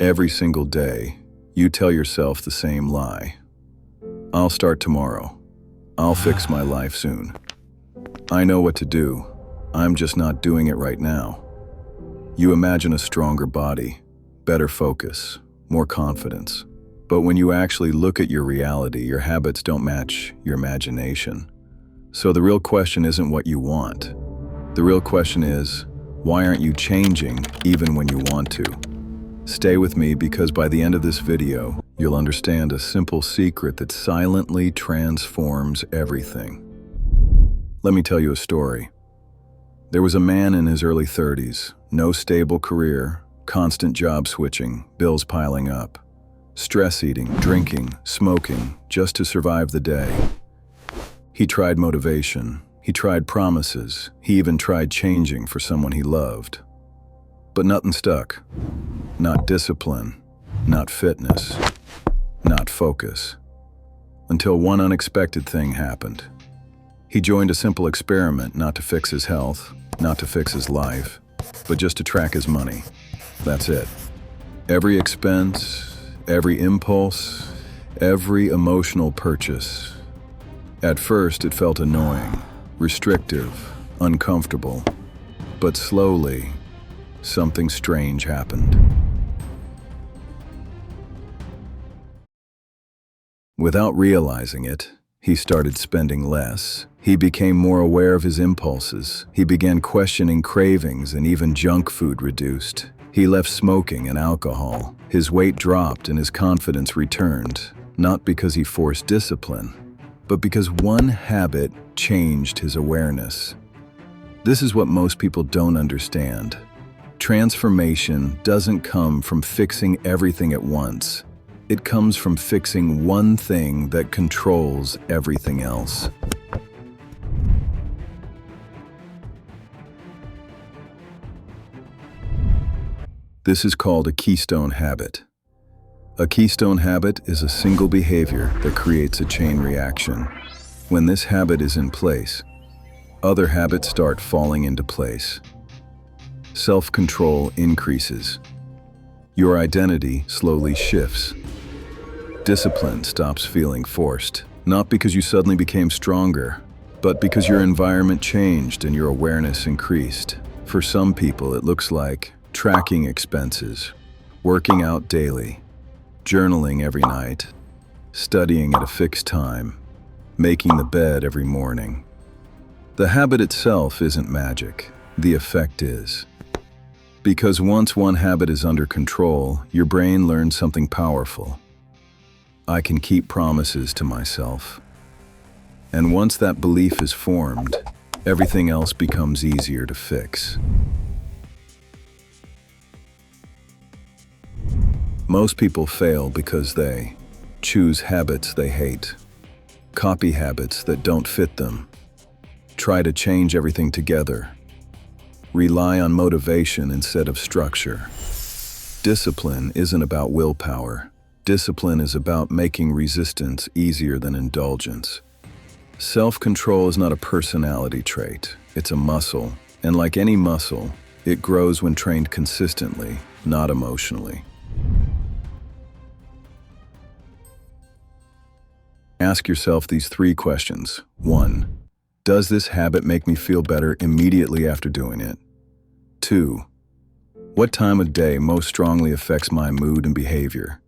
Every single day, you tell yourself the same lie. I'll start tomorrow. I'll fix my life soon. I know what to do. I'm just not doing it right now. You imagine a stronger body, better focus, more confidence. But when you actually look at your reality, your habits don't match your imagination. So the real question isn't what you want. The real question is, why aren't you changing even when you want to? Stay with me because by the end of this video, you'll understand a simple secret that silently transforms everything. Let me tell you a story. There was a man in his early 30s, no stable career, constant job switching, bills piling up, stress eating, drinking, smoking, just to survive the day. He tried motivation, he tried promises, he even tried changing for someone he loved. But nothing stuck. Not discipline, not fitness, not focus. Until one unexpected thing happened. He joined a simple experiment not to fix his health, not to fix his life, but just to track his money. That's it. Every expense, every impulse, every emotional purchase. At first, it felt annoying, restrictive, uncomfortable. But slowly, something strange happened. Without realizing it, he started spending less. He became more aware of his impulses. He began questioning cravings, and even junk food reduced. He left smoking and alcohol. His weight dropped and his confidence returned, not because he forced discipline, but because one habit changed his awareness. This is what most people don't understand. Transformation doesn't come from fixing everything at once. It comes from fixing one thing that controls everything else. This is called a keystone habit. A keystone habit is a single behavior that creates a chain reaction. When this habit is in place, other habits start falling into place. Self-control increases. Your identity slowly shifts. Discipline stops feeling forced, not because you suddenly became stronger, but because your environment changed and your awareness increased. For some people, it looks like tracking expenses, working out daily, journaling every night, studying at a fixed time, making the bed every morning. The habit itself isn't magic, the effect is. Because once one habit is under control, your brain learns something powerful. I can keep promises to myself. And once that belief is formed, everything else becomes easier to fix. Most people fail because they choose habits they hate, copy habits that don't fit them, try to change everything together, rely on motivation instead of structure. Discipline isn't about willpower. Discipline is about making resistance easier than indulgence. Self-control is not a personality trait, it's a muscle. And like any muscle, it grows when trained consistently, not emotionally. Ask yourself these 3 questions. 1. Does this habit make me feel better immediately after doing it? 2. What time of day most strongly affects my mood and behavior?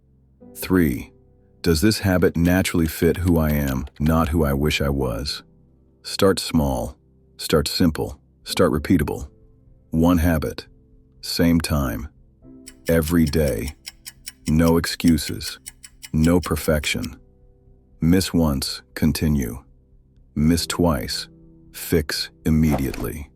3. Does this habit naturally fit who I am, not who I wish I was? Start small, start simple, start repeatable. One habit, same time, every day. No excuses, no perfection. Miss once, continue. Miss twice, fix immediately.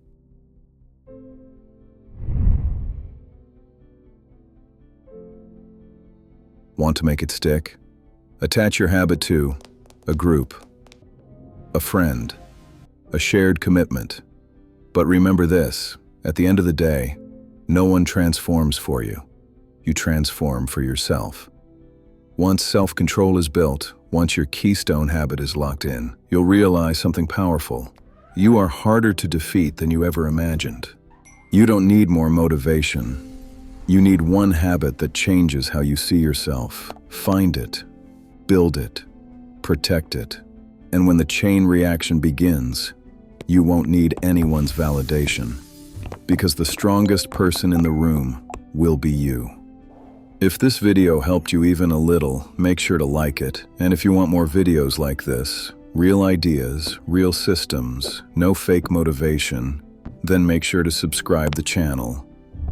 Want to make it stick? Attach your habit to a group, a friend, a shared commitment. But remember this, at the end of the day, no one transforms for you. You transform for yourself. Once self-control is built, once your keystone habit is locked in, you'll realize something powerful. You are harder to defeat than you ever imagined. You don't need more motivation. You need one habit that changes how you see yourself. Find it, build it, protect it. And when the chain reaction begins, you won't need anyone's validation, because the strongest person in the room will be you. If this video helped you even a little, make sure to like it. And if you want more videos like this, real ideas, real systems, no fake motivation, then make sure to subscribe the channel.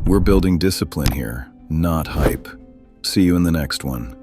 We're building discipline here, not hype. See you in the next one.